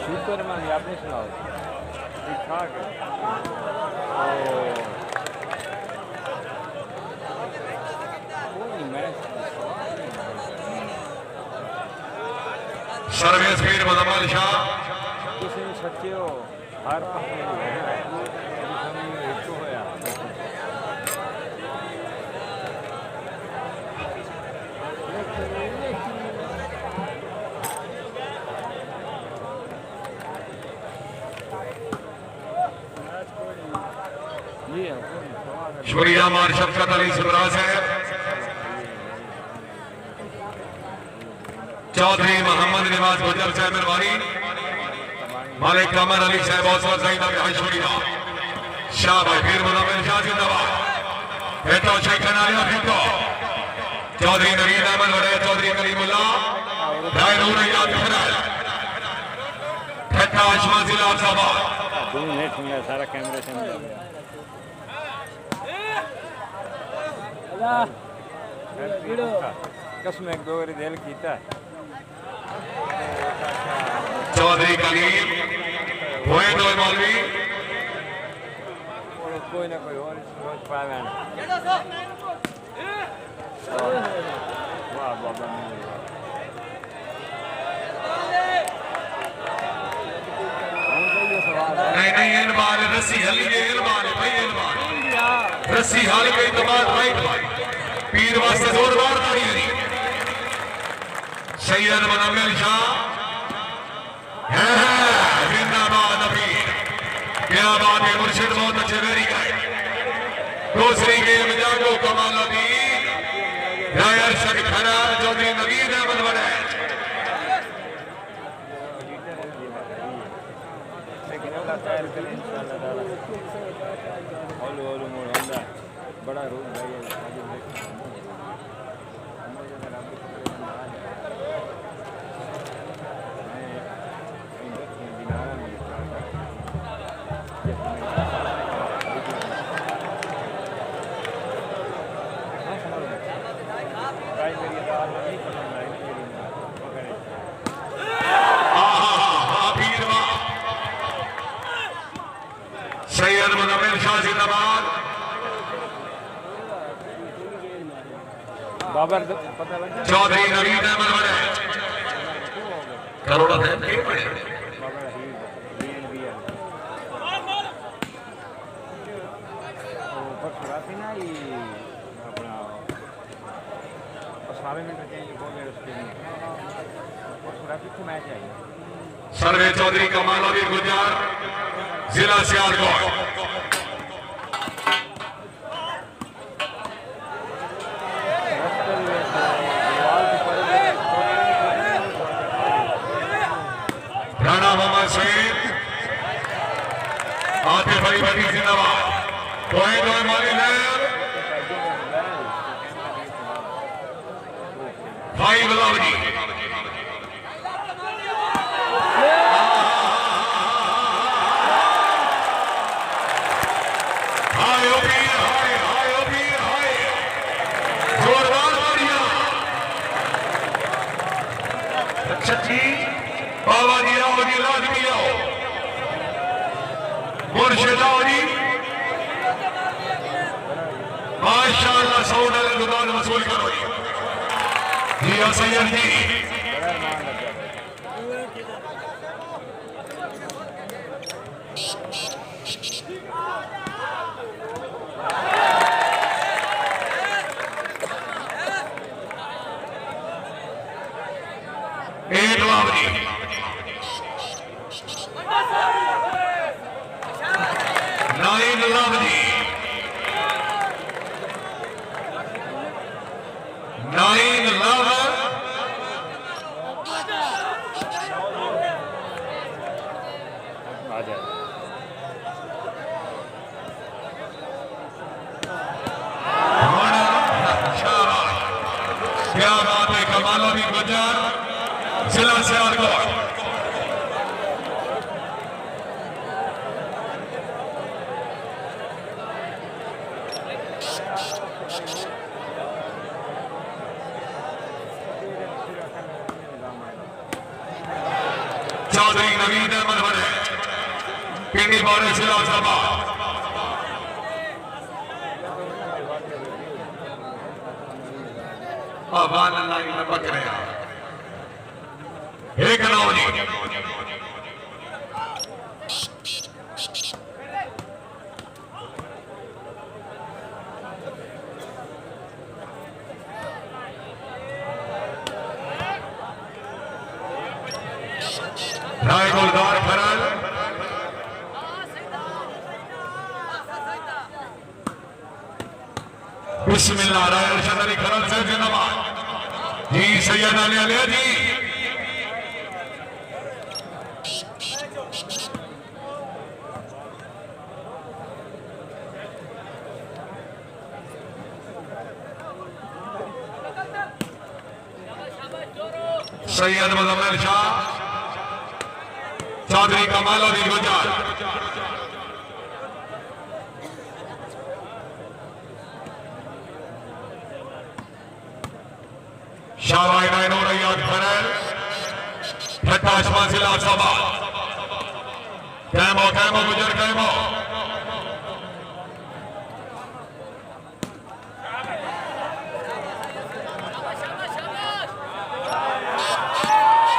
Superman आपने सुनाओ ठीक ठाक है सर्विस वीर मुजम्मल शाह किसी ने सच्चे हो हर शुक्रिया मार शफकत अली सिमराज है चौधरी मोहम्मद नवाज गुजर साहब मेहरबानी मालिक कमर अली साहब बहुत बहुत सही भाई शुक्रिया शाह भाई वीर मुजम्मल शाह जिंदाबाद बेटा शेख कनारिया फिको चौधरी नवीन अहमद वड़े चौधरी कलीमुल्ला भाई नूर याद खराज ठट्टा आशमा जिला साहब सारा कैमरे से कसम एक दो बारी दिल कीता चौधरी कलीम हुए दो मौलवी कोई ना कोई और सोच पावे वाह बाबा नहीं इन बार रस्सी हली गई इन बार भाई इन बार रस्सी हल गई तो बात राइट भाई पीर वास्ते जोरदार ताली है सैयद मुजम्मल शाह जिंदाबाद अमीर क्या बात है मुर्शिद बहुत अच्छे वेरी गाइड दूसरी गेम जागो कमालुद्दीन रायर शेख खरा चौधरी नवीन अहमद वड़े बड़ा रोल भाई सैयद मुजम्मल शाह जिंदाबाद बाबर पता लग चौधरी नवीन अहमद वड़े करोड़ा थे सर्वे चौधरी कमालुद्दीन गुजर जिला सियालकोट राणा मोहम्मद सईद आतिफ अली भट्टी जिंदाबाद कोई माली नहर भाई बलावजी सच्ची बाबा जी आओ जी लाजमी आओ मुर्शिद आओ जी माशाअल्लाह $100 दुकान वसूल करो जी सैयद जी एक लावरी नाइन लावरी नाइन लावर आ जाए क्या बात है कमालुद्दीन गुजर जिला सियालकोट चौधरी नवीन अहमद बने पिंडी बारे जिला जमात आवान लाइन में पक रहे हैं एक नौजी राय गोलदार खरल बिस्मिल्लाह राय अरशद अली खरल से जिंदाबाद जी सैयद अली अली जी सैयद मुजम्मिल शाह चौधरी कमालुद्दीन गुजर शाहबाई नायनो रैयाद खरल ठट्टाशमा जिला सभा कैमो कैमो गुजर कैमो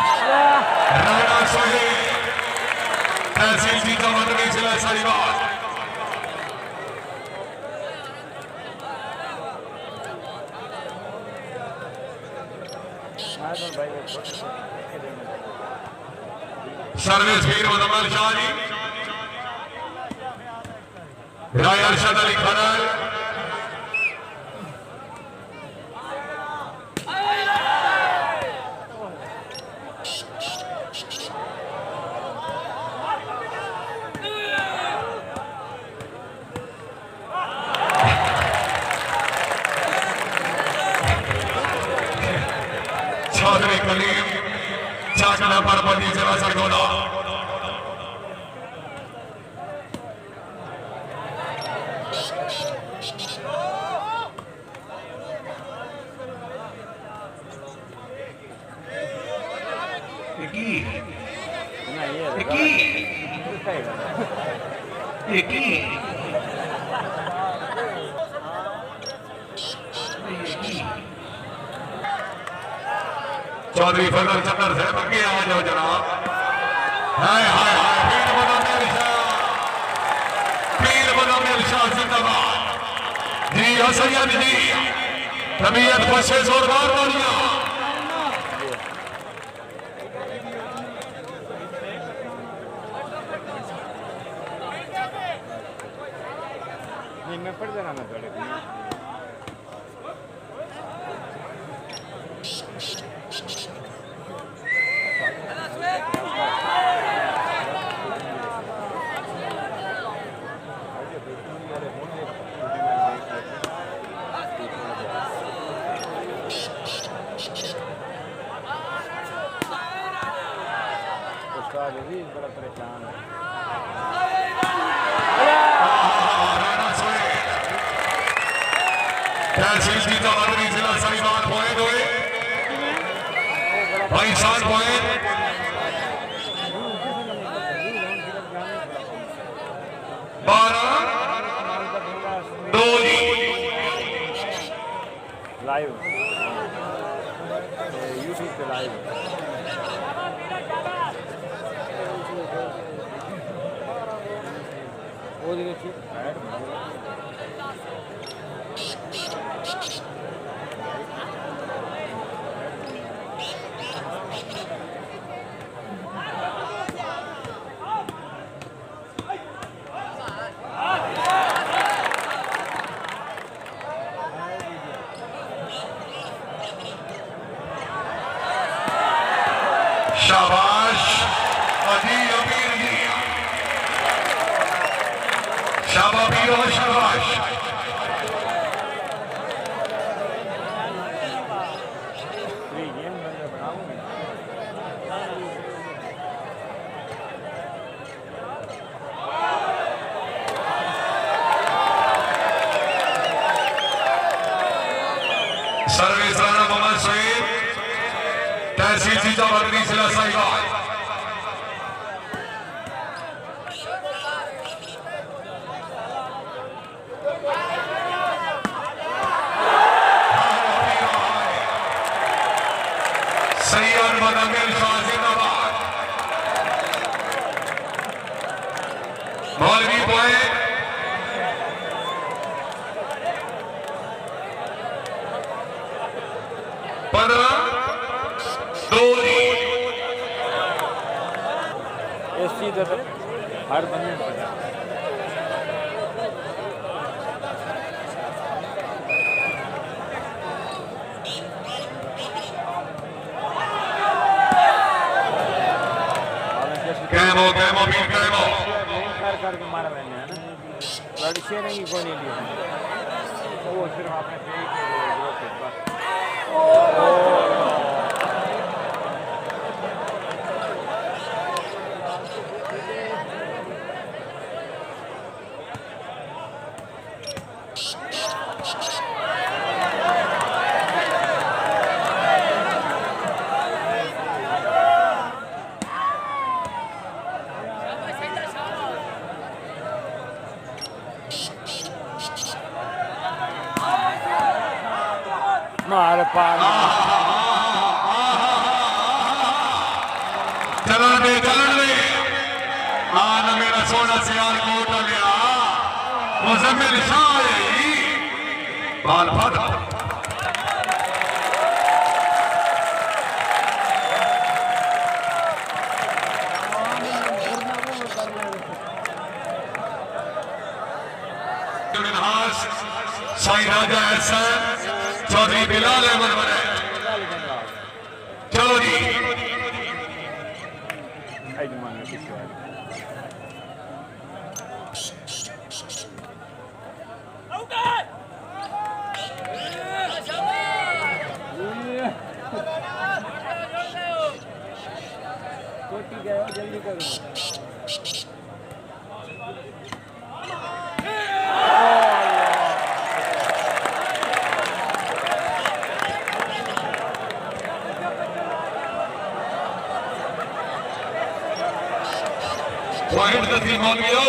राणा सोहेल तहसील जी का मंत्री जिला साहिवाल सर्विस वीर मुजम्मिल शाह जी राय अरशद अली खरल चौधरी कलीम चाकला परपति जिला सरगोदा चौधरी फजल चंदर साहब आगे आ जाओ जनाब हाय हाय हाय पीर मुजम्मिल शाह जिंदाबाद जी सैयद जी तबीयत खुशे जोरदार वालियां नहीं मैं पढ़ देना मैं थोड़े बड़ा परेशान है तहसील जी का मंत्री जिला साहिवाल पॉइंट हुए 22 पॉइंट लाइव यूट्यूब पे लाइव वो देखिए शाबाश अजी अमीर जी शाबाश और शाबाश गेम बनाऊंगा सर्विस राणा मोहम्मद सईद तहसील सीता बदरी जिला साहिवाल मुदम्मिल शाह जिंदाबाद। मौलवी पॉइंट इस चीज़ का हर बंदे को पता है। कैमो कैमो भी कैमो करके मारा मैंने है ना, लड़ी शेयरिंग की कोई नहीं ली, वो सिर्फ अपने पेज के ग्रुप पे बस। मार पार चलन दे आन मेरा सोना सियाल कोट लिया मुजम्मिल शाह बाल फादा साईं राजा एहसान चौधरी बिलाल अहमद बने। चलो जी जल्दी करो। पॉइंट तस्लीम हो गया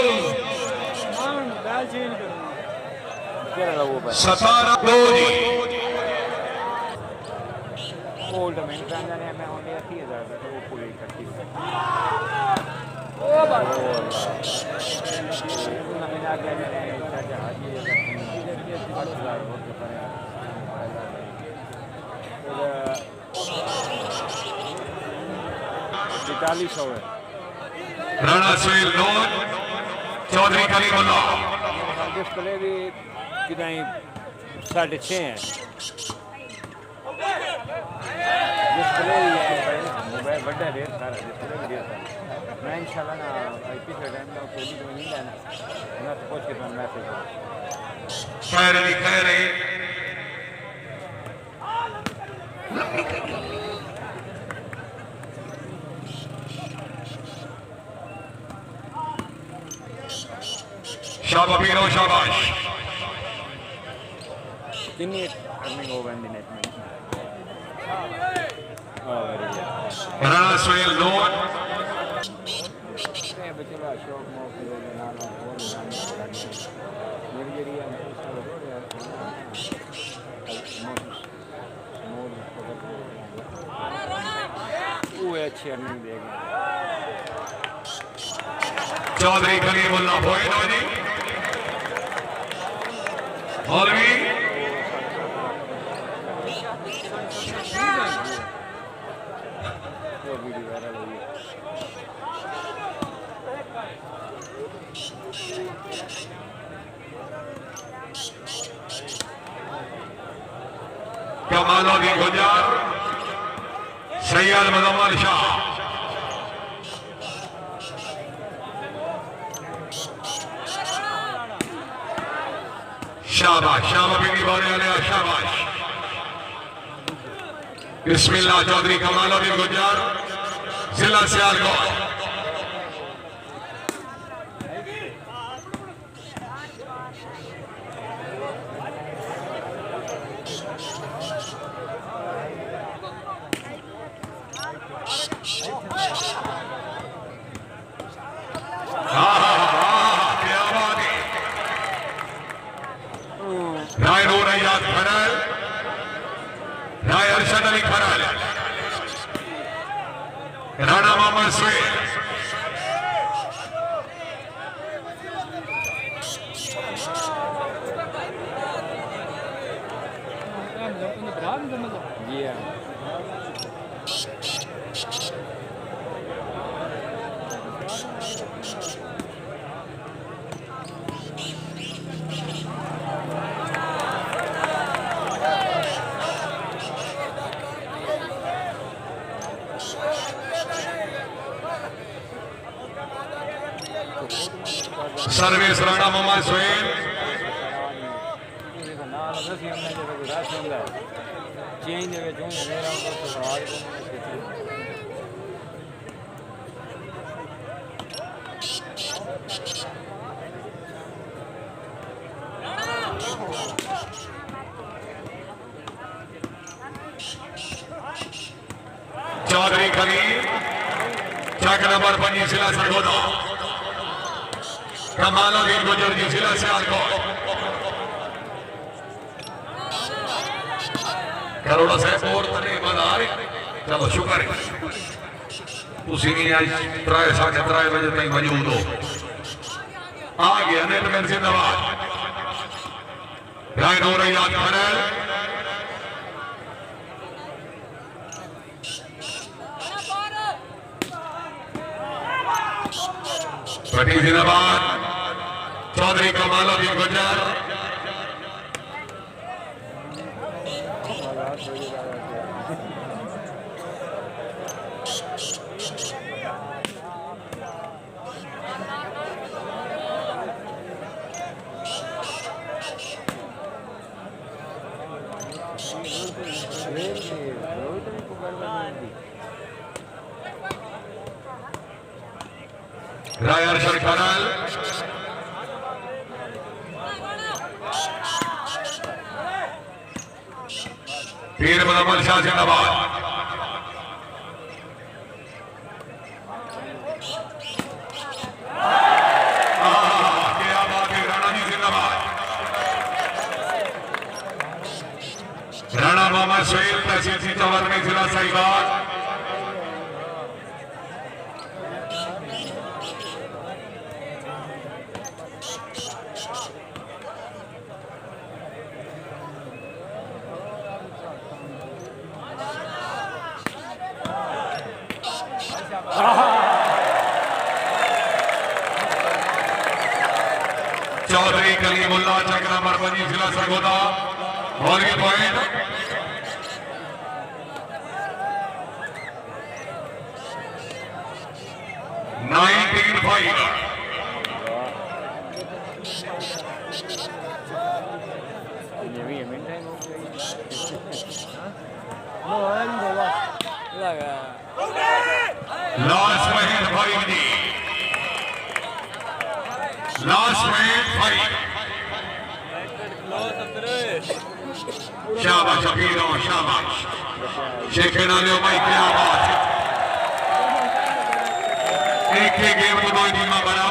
17 2 जी ओल्ड में जाने में होने 30,000 तो वो पूरी इकट्ठी ओ बाबा ना मिला के जाने चाचा हाजी ये 30,000 हो के पर यार 4500 है राणा सुहेल लोन चौधरी करीमुल्लाह डिस्प्ले भी कितना 6.5 है डिस्प्ले भी है मोबाइल बड़ा रेट सारा डिस्प्ले भी रेट है। मैं इंशाल्लाह ना पिछले टाइम में कोई भी नहीं लेना मैं तो पूछ के तुम्हें मैसेज खैर है शाबाश पीरो शाबाश दिन अर्निंग होगा इन नेट में राणा सुहेल लोन बच्चे अशोक मोफी हो गया नाना और मेरी जरिए वो अच्छी अर्निंग देगा चौधरी करीमुल्लाह पॉइंट हो जी मौलवी वीडियो वायरल हुई है कमालुद्दीन गुजर सैयद मुदम्मिल शाह शाबाश शाबाश बिनी बोले शाबाश बिस्मिल्लाह चौधरी कमालुद्दीन गुजर जिला सियालकोट राय नूर अयाद खरल राय अरशद अली खरल मोहम्मद सुहेल जी हाँ सर्विस राणा मोहम्मद सुहेल चेंज जो सवाल चौधरी खलील चक नंबर 5 जिला सरगोदा कमालुद्दीन गुजर जी जिला सियालकोट करोड़ा साहब और तने बाजार चलो शुक्र है तुसी भी आज 3:30 बजे तक मौजूद हो आ गया नेटमैन जिंदाबाद लाइन हो रही आज खरल पटी जिंदाबाद चौधरी कमालुद्दीन गुजर रायर शरखानल पीर मुहम्मद शाह जिंदाबाद क्या बात है राणा जी जिंदाबाद राणा मोहम्मद सुहेल तहसील चौहद में जिला साहिबाग चौधरी कलीमुल्लाह चक नंबर 5 जिला Sargodha bowling point last point 5 दी लास्ट पॉइंट 5 शाबाश शकीरो शाबाश शेखना ले भाई क्या बात है एक गेम को 2 टीमां बना